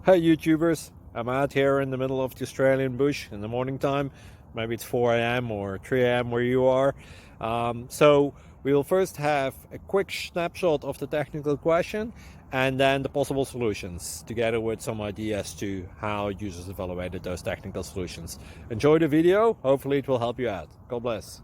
Hey YouTubers, I'm out here in the middle of the Australian bush in the morning time. Maybe it's 4 a.m. or 3 a.m. where you are. So we will first have a quick snapshot of the technical question and then the possible solutions, together with some ideas to how users evaluated those technical solutions. Enjoy the video, hopefully it will help you out. God bless.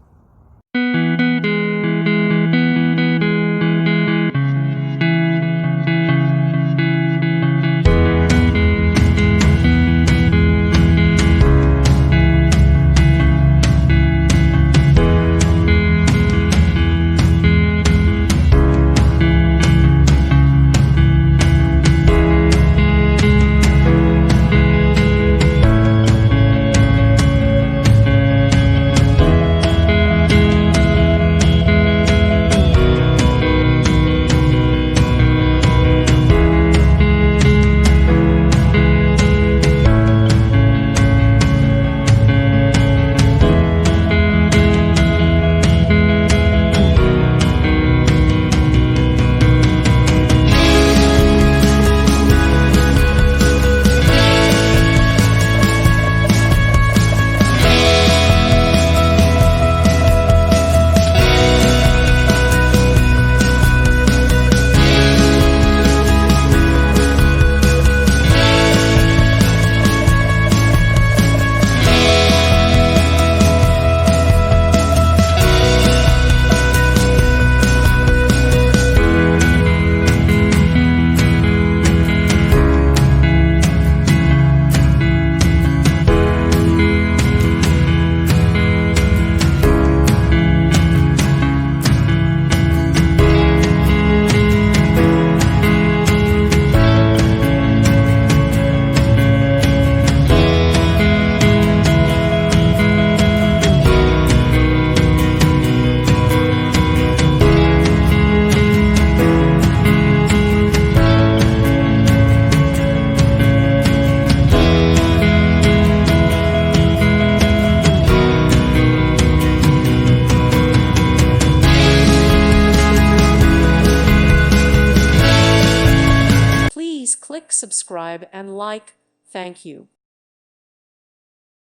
Please click subscribe and like. Thank you.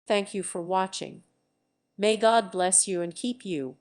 Thank you for watching. May God bless you and keep you.